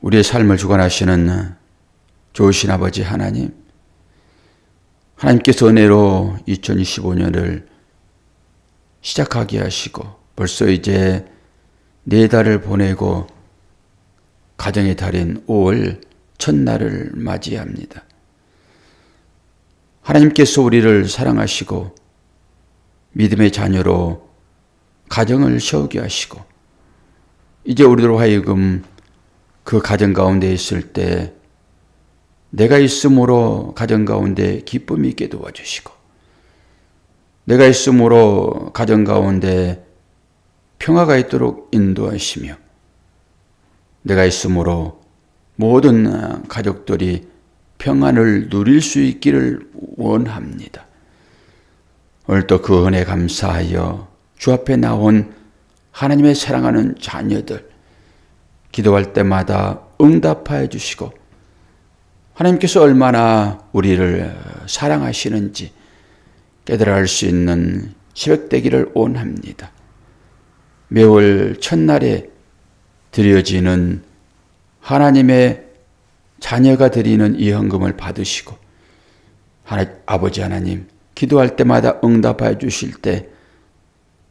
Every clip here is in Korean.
우리의 삶을 주관하시는 좋으신 아버지 하나님, 하나님께서 은혜로 2025년을 시작하게 하시고 벌써 이제 4달을 보내고 가정의 달인 5월 첫날을 맞이합니다. 하나님께서 우리를 사랑하시고 믿음의 자녀로 가정을 세우게 하시고 이제 우리로 하여금 그 가정 가운데 있을 때 내가 있음으로 가정 가운데 기쁨이 있게 도와주시고 내가 있음으로 가정 가운데 평화가 있도록 인도하시며 내가 있음으로 모든 가족들이 평안을 누릴 수 있기를 원합니다. 오늘도 그 은혜 감사하여 주 앞에 나온 하나님의 사랑하는 자녀들 기도할 때마다 응답하여 주시고 하나님께서 얼마나 우리를 사랑하시는지 깨달아 알 수 있는 새벽 되기를 원합니다. 매월 첫날에 드려지는 하나님의 자녀가 드리는 이 헌금을 받으시고 아버지 하나님 기도할 때마다 응답하여 주실 때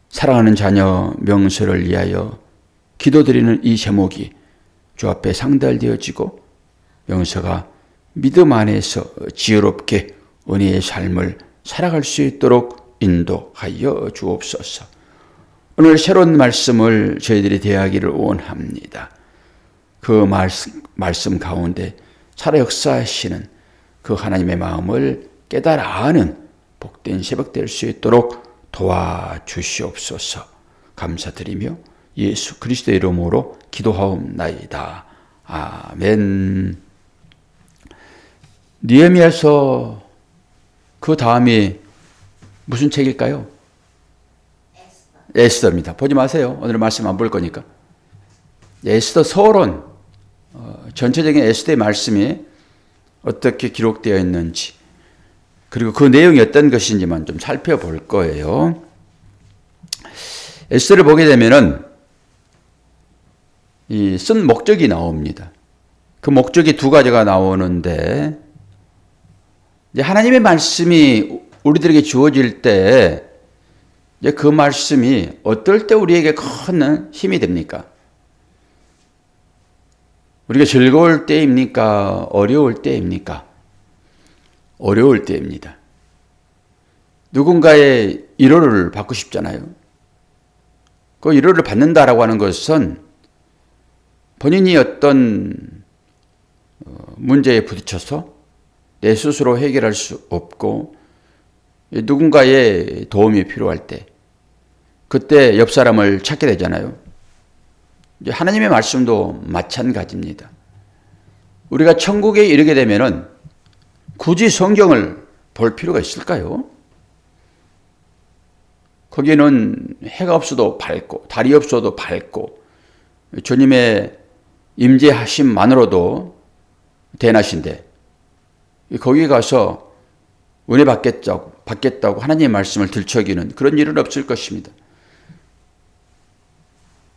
사랑하는 자녀 명서를 위하여 기도드리는 이 제목이 주 앞에 상달되어지고 명서가 믿음 안에서 지혜롭게 은혜의 삶을 살아갈 수 있도록 인도하여 주옵소서. 오늘 새로운 말씀을 저희들이 대하기를 원합니다. 그 말씀 가운데 살아 역사하시는 그 하나님의 마음을 깨달아 아는 복된 새벽 될 수 있도록 도와주시옵소서. 감사드리며 예수 그리스도의 이름으로 기도하옵나이다. 아멘. 느헤미야서 그 다음이 무슨 책일까요? 에스더입니다. 보지 마세요. 오늘 말씀 안 볼 거니까. 에스더 서론, 전체적인 에스더의 말씀이 어떻게 기록되어 있는지 그리고 그 내용이 어떤 것인지만 좀 살펴볼 거예요. 에스더를 보게 되면은 이 쓴 목적이 나옵니다. 그 목적이 2가지가 나오는데 이제 하나님의 말씀이 우리들에게 주어질 때 이제 그 말씀이 어떨 때 우리에게 큰 힘이 됩니까? 우리가 즐거울 때입니까? 어려울 때입니까? 어려울 때입니다. 누군가의 위로를 받고 싶잖아요. 그 위로를 받는다라고 하는 것은 본인이 어떤 문제에 부딪혀서 내 스스로 해결할 수 없고 누군가의 도움이 필요할 때 그때 옆 사람을 찾게 되잖아요. 하나님의 말씀도 마찬가지입니다. 우리가 천국에 이르게 되면은 굳이 성경을 볼 필요가 있을까요? 거기는 해가 없어도 밝고 달이 없어도 밝고 주님의 임재하심만으로도 대낮인데 거기 가서 은혜 받겠다고 하나님의 말씀을 들춰기는 그런 일은 없을 것입니다.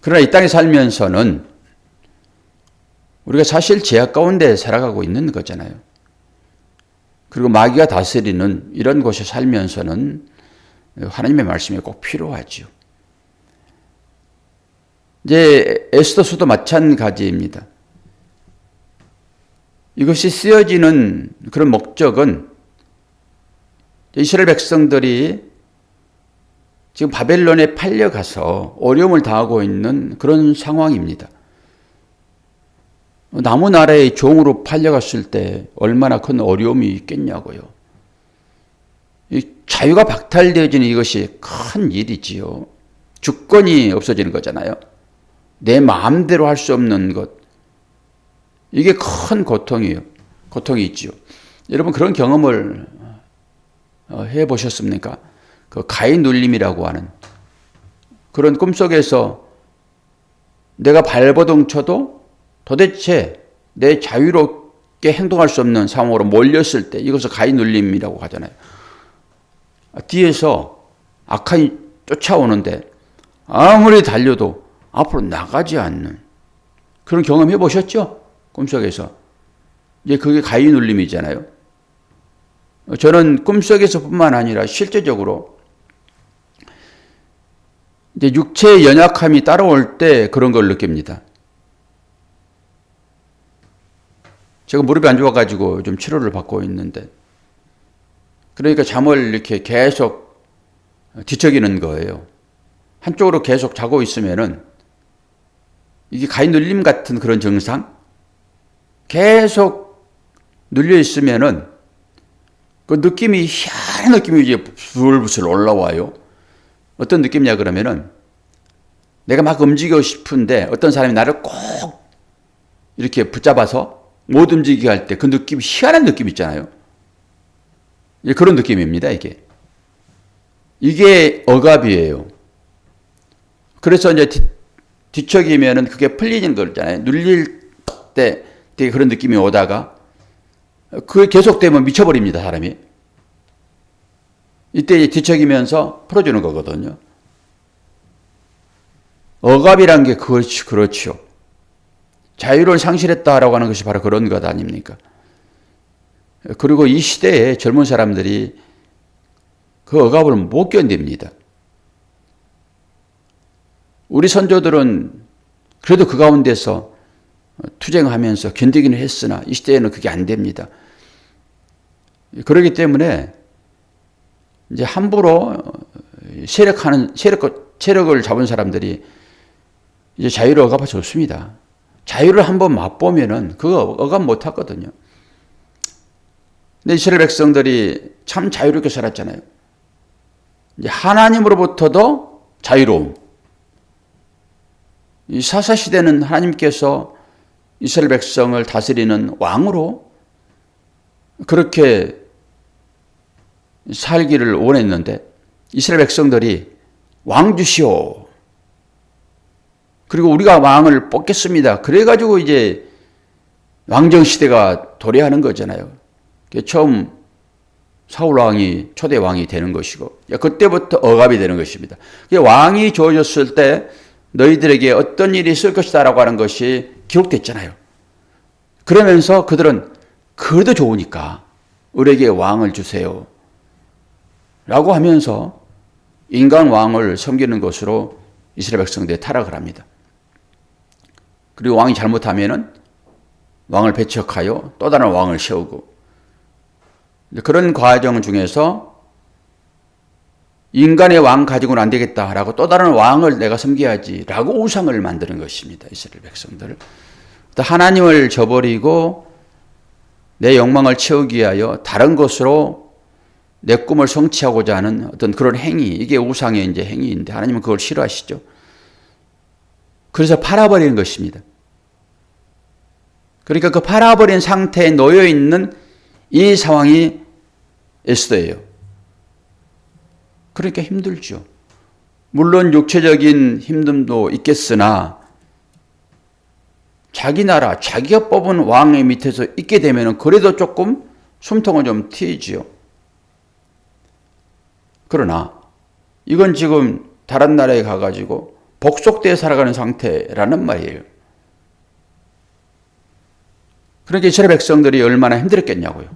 그러나 이 땅에 살면서는 우리가 사실 죄악 가운데 살아가고 있는 거잖아요. 그리고 마귀가 다스리는 이런 곳에 살면서는 하나님의 말씀이 꼭 필요하죠. 이제 에스더서도 마찬가지입니다. 이것이 쓰여지는 그런 목적은 이스라엘 백성들이 지금 바벨론에 팔려가서 어려움을 당하고 있는 그런 상황입니다. 남은 나라의 종으로 팔려갔을 때 얼마나 큰 어려움이 있겠냐고요. 이 자유가 박탈되어지는 이것이 큰 일이지요. 주권이 없어지는 거잖아요. 내 마음대로 할 수 없는 것. 이게 큰 고통이에요. 고통이 있지요. 여러분 그런 경험을 해보셨습니까? 그 가인 눌림이라고 하는 그런 꿈속에서 내가 발버둥 쳐도 도대체 내 자유롭게 행동할 수 없는 상황으로 몰렸을 때 이것을 가인 눌림이라고 하잖아요. 뒤에서 악한이 쫓아오는데 아무리 달려도 앞으로 나가지 않는 그런 경험 해보셨죠? 꿈속에서. 이제 그게 가위 눌림이잖아요. 저는 꿈속에서뿐만 아니라 실제적으로 이제 육체의 연약함이 따라올 때 그런 걸 느낍니다. 제가 무릎이 안 좋아가지고 좀 치료를 받고 있는데, 그러니까 잠을 이렇게 계속 뒤척이는 거예요. 한쪽으로 계속 자고 있으면은 이게 가위 눌림 같은 그런 증상? 계속 눌려 있으면은 그 느낌이, 희한한 느낌이 이제 부슬부슬 올라와요. 어떤 느낌이냐 그러면은 내가 막 움직이고 싶은데 어떤 사람이 나를 꼭 이렇게 붙잡아서 못 움직이게 할 때 그 느낌, 희한한 느낌 있잖아요. 그런 느낌입니다, 이게. 이게 억압이에요. 그래서 이제 뒤척이면은 그게 풀리는 거잖아요. 눌릴 때 되게 그런 느낌이 오다가 그게 계속되면 미쳐버립니다, 사람이. 이때 뒤척이면서 풀어주는 거거든요. 억압이란 게 그렇죠. 자유를 상실했다라고 하는 것이 바로 그런 것 아닙니까? 그리고 이 시대에 젊은 사람들이 그 억압을 못 견딥니다. 우리 선조들은 그래도 그 가운데서 투쟁하면서 견디기는 했으나 이 시대에는 그게 안 됩니다. 그렇기 때문에 이제 함부로 세력을 잡은 사람들이 이제 자유를 억압하 좋습니다. 자유를 한번 맛보면은 그거 억압 못 하거든요. 근데 이스라엘 백성들이 참 자유롭게 살았잖아요. 이제 하나님으로부터도 자유로움. 이 사사시대는 하나님께서 이스라엘 백성을 다스리는 왕으로 그렇게 살기를 원했는데 이스라엘 백성들이 왕 주시오. 그리고 우리가 왕을 뽑겠습니다. 그래가지고 이제 왕정시대가 도래하는 거잖아요. 처음 사울 왕이 초대 왕이 되는 것이고 그때부터 억압이 되는 것입니다. 왕이 주어졌을 때 너희들에게 어떤 일이 있을 것이다 라고 하는 것이 기록됐잖아요. 그러면서 그들은 그래도 좋으니까 우리에게 왕을 주세요 라고 하면서 인간 왕을 섬기는 것으로 이스라엘 백성들이 타락을 합니다. 그리고 왕이 잘못하면은 왕을 배척하여 또 다른 왕을 세우고 그런 과정 중에서 인간의 왕 가지고는 안 되겠다라고 또 다른 왕을 내가 섬겨야지라고 우상을 만드는 것입니다. 이스라엘 백성들. 하나님을 저버리고 내 욕망을 채우기 위하여 다른 것으로 내 꿈을 성취하고자 하는 어떤 그런 행위, 이게 우상의 이제 행위인데 하나님은 그걸 싫어하시죠. 그래서 팔아버리는 것입니다. 그러니까 그 팔아버린 상태에 놓여 있는 이 상황이 에스더예요. 그러니까 힘들죠. 물론 육체적인 힘듦도 있겠으나 자기 나라, 자기가 뽑은 왕의 밑에서 있게 되면 그래도 조금 숨통은 좀 트이지요. 그러나 이건 지금 다른 나라에 가가지고 복속되어 살아가는 상태라는 말이에요. 그러니까 이스라엘 백성들이 얼마나 힘들었겠냐고요.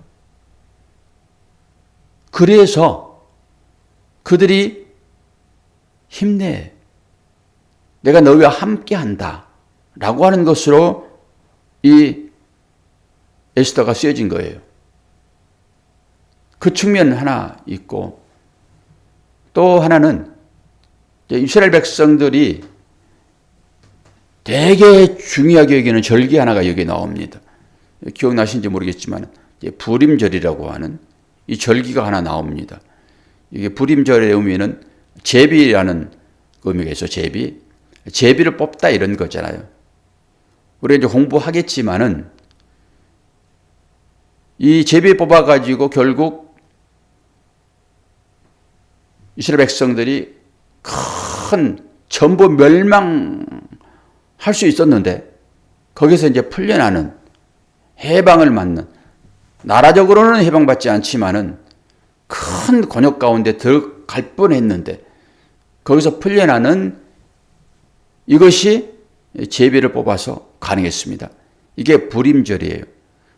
그래서 그들이 힘내. 내가 너희와 함께 한다. 라고 하는 것으로 이 에스더가 쓰여진 거예요. 그 측면 하나 있고 또 하나는 이스라엘 백성들이 되게 중요하게 여기는 절기 하나가 여기 나옵니다. 기억나신지 모르겠지만 부림절이라고 하는 이 절기가 하나 나옵니다. 이게 부림절의 의미는 제비라는 의미가 있어요. 제비를 뽑다 이런 거잖아요. 우리가 이제 공부하겠지만은 이 제비 뽑아가지고 결국 이스라엘 백성들이 큰 전부 멸망할 수 있었는데 거기서 이제 풀려나는 해방을 맞는, 나라적으로는 해방받지 않지만은 큰 곤욕 가운데 들어갈 뻔했는데 거기서 풀려나는 이것이 제비를 뽑아서 가능했습니다. 이게 불임절이에요.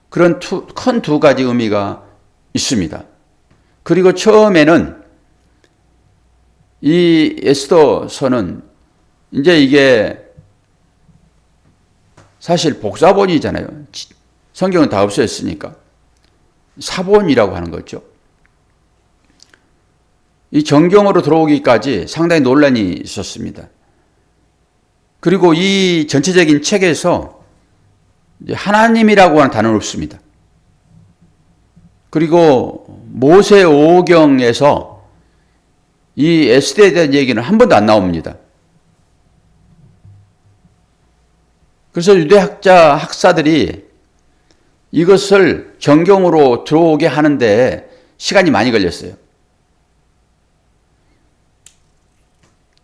그런 큰 두 가지 의미가 있습니다. 그리고 처음에는 이 에스더서는 이제 이게 사실 복사본이잖아요. 성경은 다 없어졌으니까. 사본이라고 하는 거죠. 이 정경으로 들어오기까지 상당히 논란이 있었습니다. 그리고 이 전체적인 책에서 하나님이라고 하는 단어는 없습니다. 그리고 모세 오경에서 이 에스더에 대한 얘기는 한 번도 안 나옵니다. 그래서 유대학자 학사들이 이것을 정경으로 들어오게 하는데 시간이 많이 걸렸어요.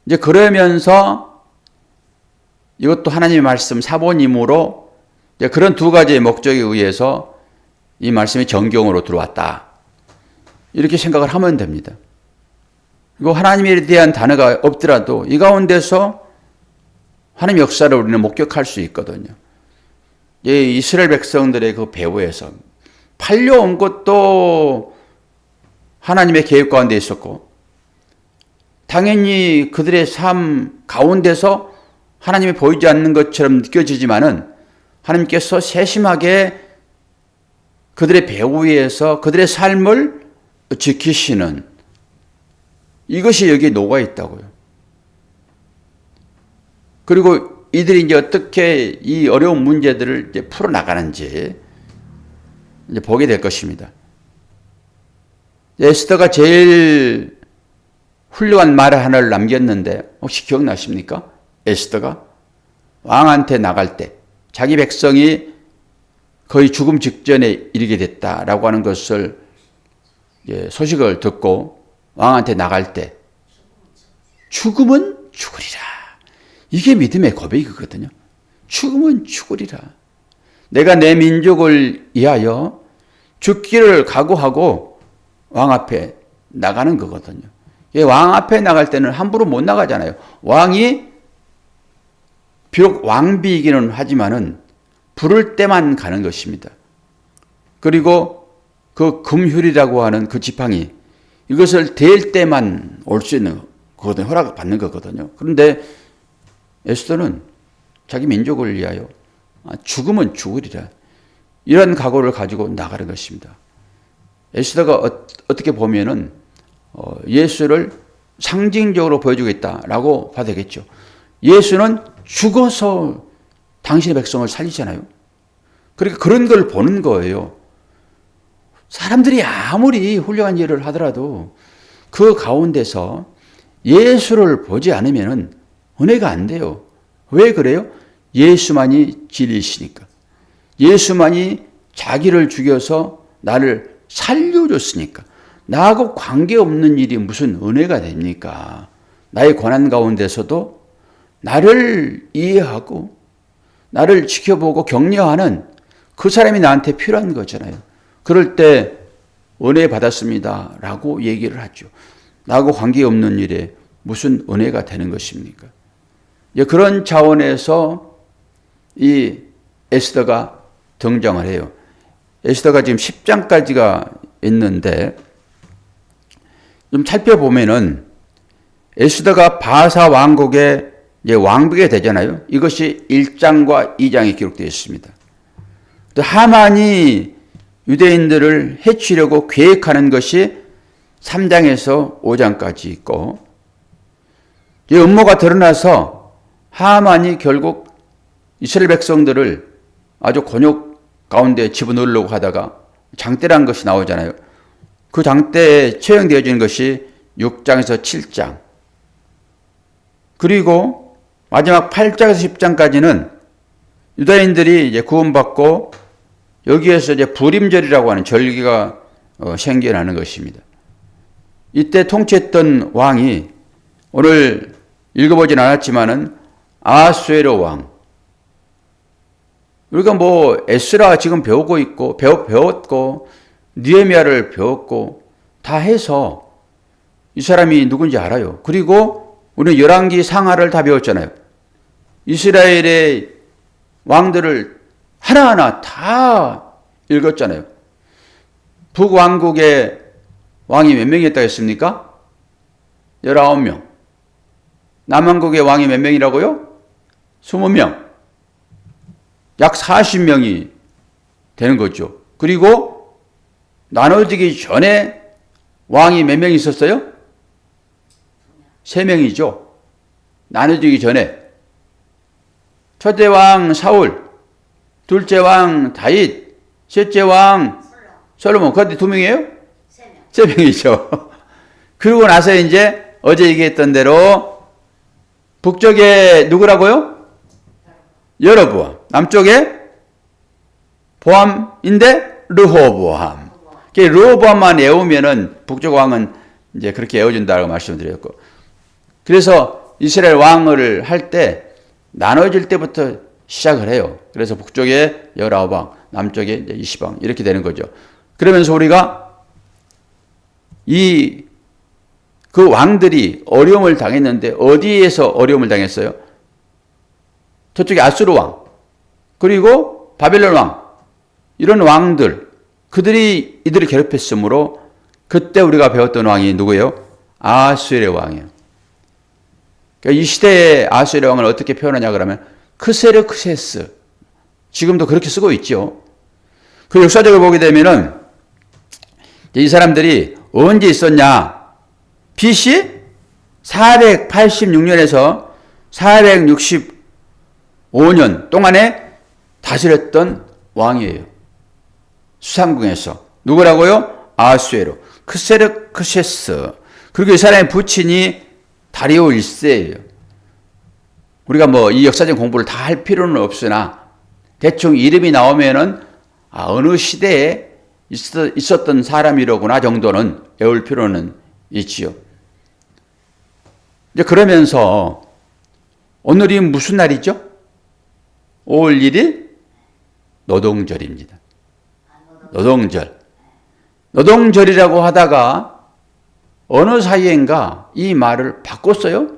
이제 그러면서 이것도 하나님의 말씀 사본이므로 이제 그런 두 가지의 목적에 의해서 이 말씀이 정경으로 들어왔다. 이렇게 생각을 하면 됩니다. 그리고 하나님에 대한 단어가 없더라도 이 가운데서 하나님의 역사를 우리는 목격할 수 있거든요. 이 이스라엘 백성들의 그 배후에서 팔려온 것도 하나님의 계획 가운데 있었고, 당연히 그들의 삶 가운데서 하나님이 보이지 않는 것처럼 느껴지지만은 하나님께서 세심하게 그들의 배후에서 그들의 삶을 지키시는 이것이 여기에 녹아 있다고요. 그리고 이들이 이제 어떻게 이 어려운 문제들을 이제 풀어나가는지 이제 보게 될 것입니다. 에스더가 제일 훌륭한 말을 하나를 남겼는데 혹시 기억나십니까? 에스더가 왕한테 나갈 때 자기 백성이 거의 죽음 직전에 이르게 됐다라고 하는 것을 소식을 듣고 왕한테 나갈 때 죽음은 죽으리라. 이게 믿음의 고백이거든요. 죽음은 죽으리라. 내가 내 민족을 위하여 죽기를 각오하고 왕 앞에 나가는 거거든요. 왕 앞에 나갈 때는 함부로 못 나가잖아요. 왕이 비록 왕비이기는 하지만은 부를 때만 가는 것입니다. 그리고 그 금휴리라고 하는 그 지팡이 이것을 댈 때만 올 수 있는 거거든요. 허락받는 거거든요. 그런데 에스더는 자기 민족을 위하여 죽으면 죽으리라. 이런 각오를 가지고 나가는 것입니다. 에스더가 어떻게 보면은 예수를 상징적으로 보여주겠다라고 봐도 되겠죠. 예수는 죽어서 당신의 백성을 살리잖아요. 그러니까 그런 걸 보는 거예요. 사람들이 아무리 훌륭한 일을 하더라도 그 가운데서 예수를 보지 않으면 은혜가 안 돼요. 왜 그래요? 예수만이 진리시니까. 예수만이 자기를 죽여서 나를 살려줬으니까. 나하고 관계없는 일이 무슨 은혜가 됩니까? 나의 고난 가운데서도 나를 이해하고 나를 지켜보고 격려하는 그 사람이 나한테 필요한 거잖아요. 그럴 때 은혜 받았습니다 라고 얘기를 하죠. 나하고 관계없는 일에 무슨 은혜가 되는 것입니까? 그런 차원에서 이 에스더가 등장을 해요. 에스더가 지금 10장까지가 있는데 좀 살펴보면은 에스더가 바사 왕국의 왕비가 되잖아요. 이것이 1장과 2장에 기록되어 있습니다. 또 하만이 유대인들을 해치려고 계획하는 것이 3장에서 5장까지 있고, 이 음모가 드러나서 하만이 결국 이스라엘 백성들을 아주 곤욕 가운데 집어넣으려고 하다가 장대라는 것이 나오잖아요. 그 장대에 처형되어지는 것이 6장에서 7장. 그리고 마지막 8장에서 10장까지는 유다인들이 이제 구원받고 여기에서 이제 불임절이라고 하는 절기가 생겨나는 것입니다. 이때 통치했던 왕이 오늘 읽어보진 않았지만은 아하수에로 왕. 우리가 뭐 에스라 지금 배우고 있고 배웠고 느헤미야를 배웠고 다 해서 이 사람이 누군지 알아요. 그리고 우리는 열왕기 상하를 다 배웠잖아요. 이스라엘의 왕들을 하나하나 다 읽었잖아요. 북왕국의 왕이 몇 명이었다고 했습니까? 19명. 남왕국의 왕이 몇 명이라고요? 20명. 약 40명이 되는 거죠. 그리고 나눠지기 전에 왕이 몇 명 있었어요? 3명이죠. 나눠지기 전에. 첫째 왕 사울, 둘째 왕 다윗, 셋째 왕 솔로몬. 그런데 2명이에요? 3명이죠. 그러고 나서 이제 어제 얘기했던 대로 북쪽에 누구라고요? 여로보암. 남쪽에 보암인데 르호보암. 르호보암만 외우면은 북쪽 왕은 이제 그렇게 외워준다고 말씀드렸고. 그래서 이스라엘 왕을 할 때 나눠질 때부터 시작을 해요. 그래서 북쪽에 19왕, 남쪽에 이제 20왕 이렇게 되는 거죠. 그러면서 우리가 그 왕들이 어려움을 당했는데 어디에서 어려움을 당했어요? 저쪽에 아수르 왕, 그리고 바벨론 왕, 이런 왕들, 이들을 괴롭혔으므로 그때 우리가 배웠던 왕이 누구예요? 아수르의 왕이에요. 그러니까 이 시대의 아수르의 왕을 어떻게 표현하냐 그러면 크세르크세스. 지금도 그렇게 쓰고 있죠. 그 역사적으로 보게 되면은 이 사람들이 언제 있었냐? BC 486년에서 465년 동안에 다스렸던 왕이에요. 수상궁에서. 누구라고요? 아수에로. 크세르크세스. 그리고 이 사람의 부친이 다리오 1세예요. 우리가 뭐 이 역사적 공부를 다 할 필요는 없으나 대충 이름이 나오면은 어느 시대에 있었던 사람이로구나 정도는 외울 필요는 있지요. 이제 그러면서 오늘이 무슨 날이죠? 5월 1일 노동절입니다. 노동절. 노동절이라고 하다가 어느 사이인가 이 말을 바꿨어요?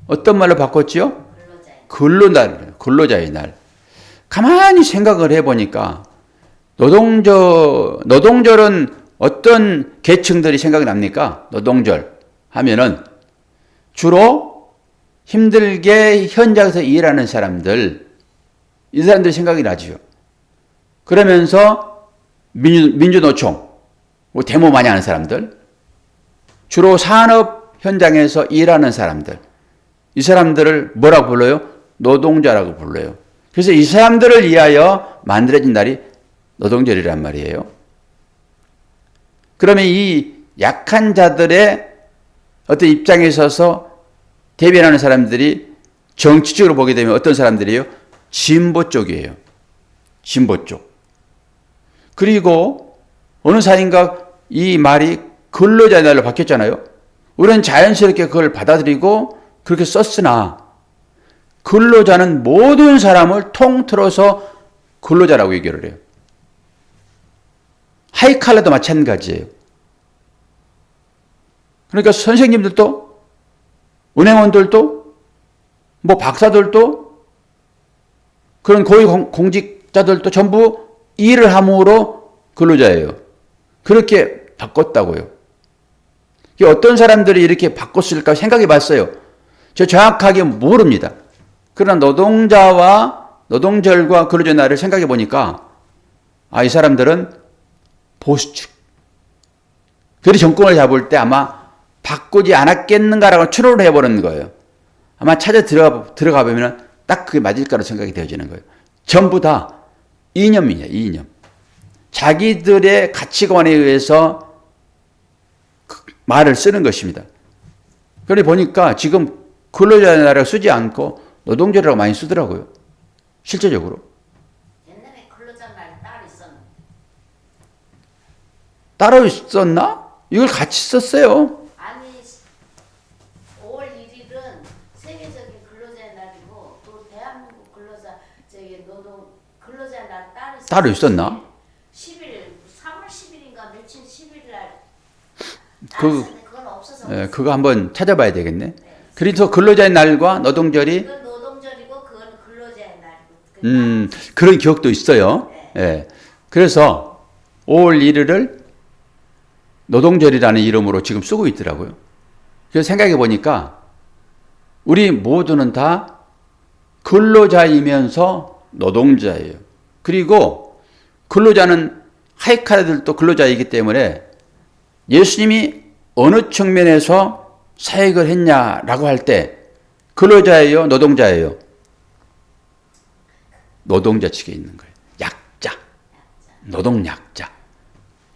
어떤 말로 바꿨지요? 근로자의 날. 가만히 생각을 해보니까 노동절은 어떤 계층들이 생각이 납니까? 노동절 하면은 주로 힘들게 현장에서 일하는 사람들, 이 사람들이 생각이 나죠. 그러면서 민주노총, 데모 많이 하는 사람들, 주로 산업 현장에서 일하는 사람들, 이 사람들을 뭐라고 불러요? 노동자라고 불러요. 그래서 이 사람들을 위하여 만들어진 날이 노동절이란 말이에요. 그러면 이 약한 자들의 어떤 입장에 있어서 대변하는 사람들이 정치적으로 보게 되면 어떤 사람들이에요? 진보 쪽이에요. 진보 쪽. 그리고 어느 사이인가 이 말이 근로자의 날로 바뀌었잖아요. 우리는 자연스럽게 그걸 받아들이고 그렇게 썼으나 근로자는 모든 사람을 통틀어서 근로자라고 얘기를 해요. 하이칼라도 마찬가지예요. 그러니까 선생님들도, 은행원들도, 뭐 박사들도, 그런 고위공직자들도 전부 일을 함으로 근로자예요. 그렇게 바꿨다고요. 어떤 사람들이 이렇게 바꿨을까 생각해 봤어요. 저 정확하게 모릅니다. 그러나 노동절과 근로자 날을 생각해 보니까 이 사람들은 보수축. 그들이 정권을 잡을 때 아마 바꾸지 않았겠는가라고 추론을 해버리는 거예요. 아마 찾아 들어가 보면 딱 그게 맞을 거라고 생각이 되어지는 거예요. 전부 다 이념이에요. 이념. 자기들의 가치관에 의해서 말을 쓰는 것입니다. 그러니 보니까 지금 근로자의 날을 쓰지 않고 노동절이라고 많이 쓰더라고요. 실제적으로. 옛날에 근로자 날 따로 있었는데. 따로 있었나? 이걸 같이 썼어요. 아니 5월 1일은 세계적인 근로자의 날이고 또 대한민국 근로자 날 따로 있었나? 10일 3월 10일인가 며칠 10일 날. 그건 없어서. 네, 그거 한번 찾아봐야 되겠네. 네. 그래서 근로자의 날과 노동절이 그건 노동절이고 그건 근로자의 날이고 그런 기억도 있어요. 예. 그래서 5월 1일을 노동절이라는 이름으로 지금 쓰고 있더라고요. 그래서 생각해 보니까 우리 모두는 다 근로자이면서 노동자예요. 그리고 근로자는 하이카라들도 근로자이기 때문에 예수님이 어느 측면에서 사역을 했냐라고 할 때 근로자예요, 노동자예요? 노동자 측에 있는 거예요. 약자, 노동약자.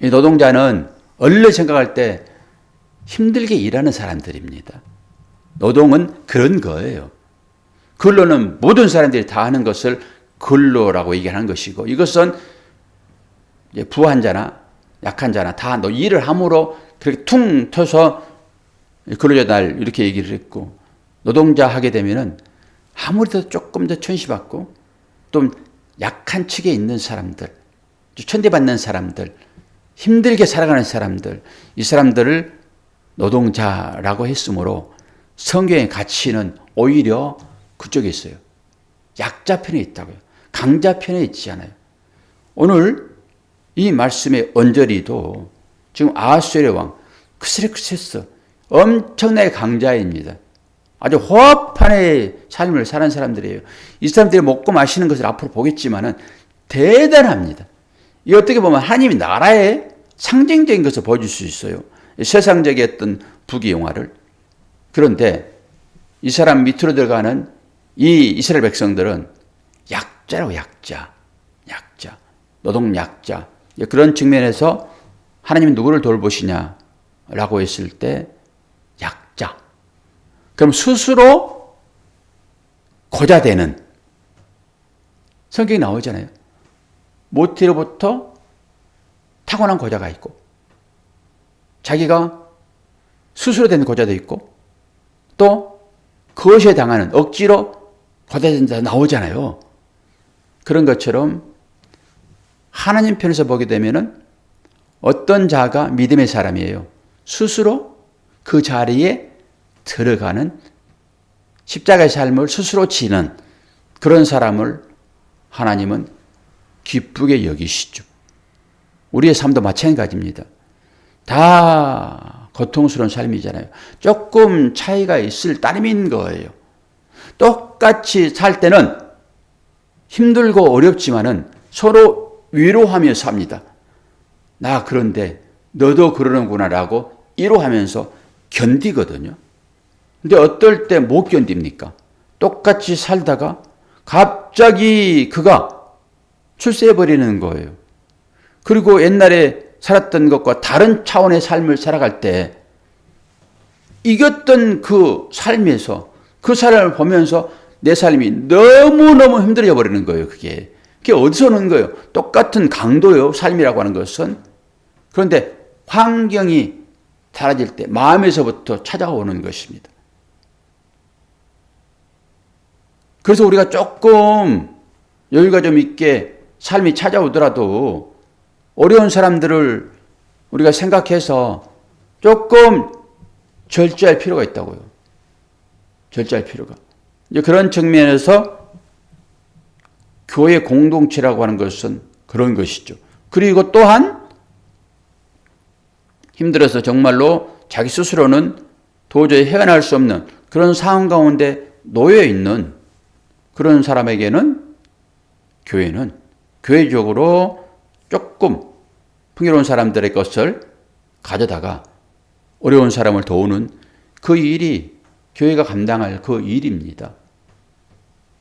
이 노동자는 얼른 생각할 때 힘들게 일하는 사람들입니다. 노동은 그런 거예요. 근로는 모든 사람들이 다 하는 것을 근로라고 얘기하는 것이고, 이것은 부한 자나 약한 자나 다 일을 함으로 그렇게 퉁 터서 근로자 날 이렇게 얘기를 했고, 노동자 하게 되면은 아무래도 조금 더 천시받고 또 약한 측에 있는 사람들, 천대받는 사람들, 힘들게 살아가는 사람들, 이 사람들을 노동자라고 했으므로 성경의 가치는 오히려 그쪽에 있어요. 약자 편에 있다고요. 강자 편에 있지 않아요. 오늘 이 말씀의 언저리도 지금 아하수에르 왕 크스레크세스 엄청나게 강자입니다. 아주 호합판의 삶을 사는 사람들이에요. 이 사람들이 먹고 마시는 것을 앞으로 보겠지만은 대단합니다. 이 어떻게 보면 하나님의 나라의 상징적인 것을 보여줄 수 있어요. 세상적인 어떤 부귀영화를. 그런데 이 사람 밑으로 들어가는 이 이스라엘 백성들은 약자라고, 약자. 노동약자. 그런 측면에서 하나님은 누구를 돌보시냐라고 했을 때 약자. 그럼 스스로 고자 되는 성경이 나오잖아요. 모태로부터 타고난 고자가 있고, 자기가 스스로 된 고자도 있고, 또 그것에 당하는 억지로 고자 된다 나오잖아요. 그런 것처럼 하나님 편에서 보게 되면은 어떤 자가 믿음의 사람이에요. 스스로 그 자리에 들어가는 십자가의 삶을 스스로 지는 그런 사람을 하나님은 기쁘게 여기시죠. 우리의 삶도 마찬가지입니다. 다 고통스러운 삶이잖아요. 조금 차이가 있을 따름인 거예요. 똑같이 살 때는 힘들고 어렵지만은 서로 위로하며 삽니다. 나 그런데 너도 그러는구나라고 위로하면서 견디거든요. 근데 어떨 때 못 견딥니까? 똑같이 살다가 갑자기 그가 출세해버리는 거예요. 그리고 옛날에 살았던 것과 다른 차원의 삶을 살아갈 때 이겼던 그 삶에서 그 사람을 보면서 내 삶이 너무너무 힘들어져 버리는 거예요. 그게 어디서 오는 거예요? 똑같은 강도요, 삶이라고 하는 것은. 그런데 환경이 달라질 때 마음에서부터 찾아오는 것입니다. 그래서 우리가 조금 여유가 좀 있게 삶이 찾아오더라도 어려운 사람들을 우리가 생각해서 조금 절제할 필요가 있다고요. 절제할 필요가. 이제 그런 측면에서 교회 공동체라고 하는 것은 그런 것이죠. 그리고 또한 힘들어서 정말로 자기 스스로는 도저히 헤어날 수 없는 그런 상황 가운데 놓여 있는 그런 사람에게는 교회는 교회적으로 조금 풍요로운 사람들의 것을 가져다가 어려운 사람을 도우는 그 일이 교회가 감당할 그 일입니다.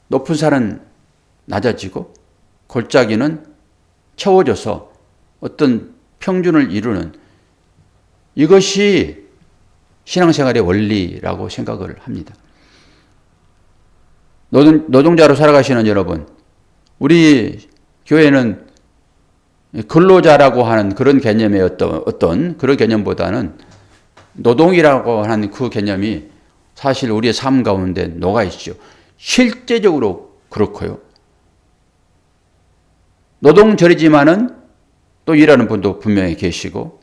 높은 산은 낮아지고 골짜기는 채워져서 어떤 평준을 이루는 이것이 신앙생활의 원리라고 생각을 합니다. 노동자로 살아가시는 여러분, 우리 교회는 근로자라고 하는 그런 개념의 어떤 그런 개념보다는 노동이라고 하는 그 개념이 사실 우리의 삶 가운데 녹아 있죠. 실제적으로 그렇고요. 노동절이지만은 또 일하는 분도 분명히 계시고,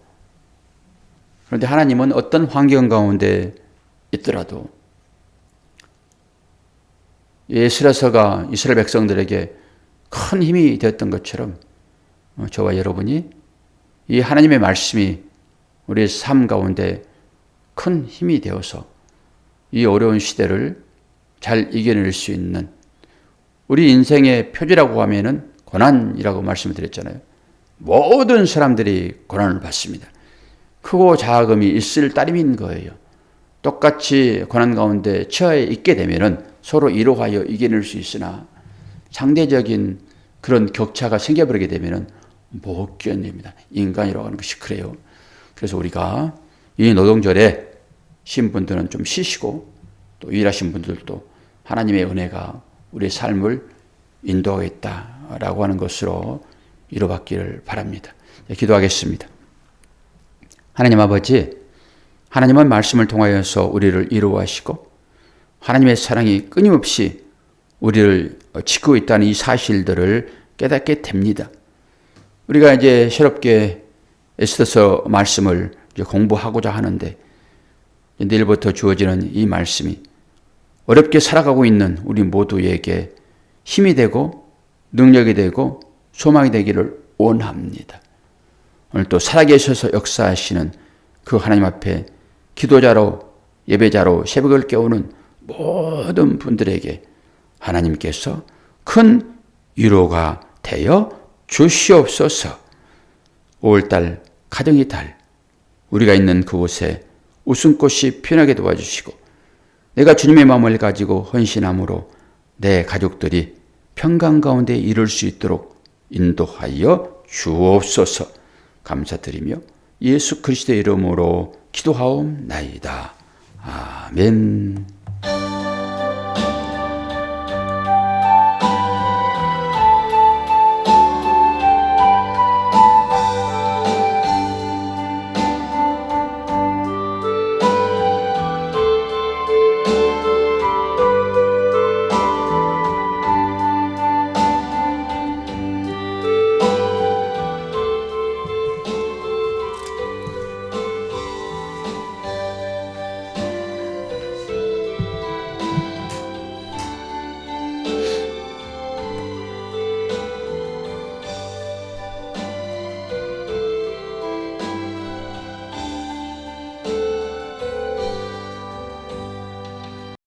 그런데 하나님은 어떤 환경 가운데 있더라도 에스라서가 이스라엘 백성들에게 큰 힘이 되었던 것처럼 저와 여러분이 이 하나님의 말씀이 우리의 삶 가운데 큰 힘이 되어서 이 어려운 시대를 잘 이겨낼 수 있는 우리 인생의 표지라고 하면은 고난이라고 말씀을 드렸잖아요. 모든 사람들이 고난을 받습니다. 크고 작음이 있을 따름인 거예요. 똑같이 고난 가운데 처해 있게 되면은 서로 이로하여 이겨낼 수 있으나 상대적인 그런 격차가 생겨버리게 되면은 못 견딥니다. 인간이라고 하는 것이 그래요. 그래서 우리가 이 노동절에 신분들은 좀 쉬시고 또 일하신 분들도 하나님의 은혜가 우리의 삶을 인도하겠다라고 하는 것으로 이루어받기를 바랍니다. 기도하겠습니다. 하나님 아버지, 하나님은 말씀을 통하여서 우리를 이루어하시고 하나님의 사랑이 끊임없이 우리를 지키고 있다는 이 사실들을 깨닫게 됩니다. 우리가 이제 새롭게 에스더서 말씀을 이제 공부하고자 하는데 내일부터 주어지는 이 말씀이 어렵게 살아가고 있는 우리 모두에게 힘이 되고 능력이 되고 소망이 되기를 원합니다. 오늘 또 살아계셔서 역사하시는 그 하나님 앞에 기도자로 예배자로 새벽을 깨우는 모든 분들에게 하나님께서 큰 위로가 되어 주시옵소서. 5월달 가정의 달 우리가 있는 그곳에 웃음꽃이 피어나게 도와주시고 내가 주님의 마음을 가지고 헌신함으로 내 가족들이 평강 가운데 이룰 수 있도록 인도하여 주옵소서. 감사드리며 예수 그리스도의 이름으로 기도하옵나이다. 아멘.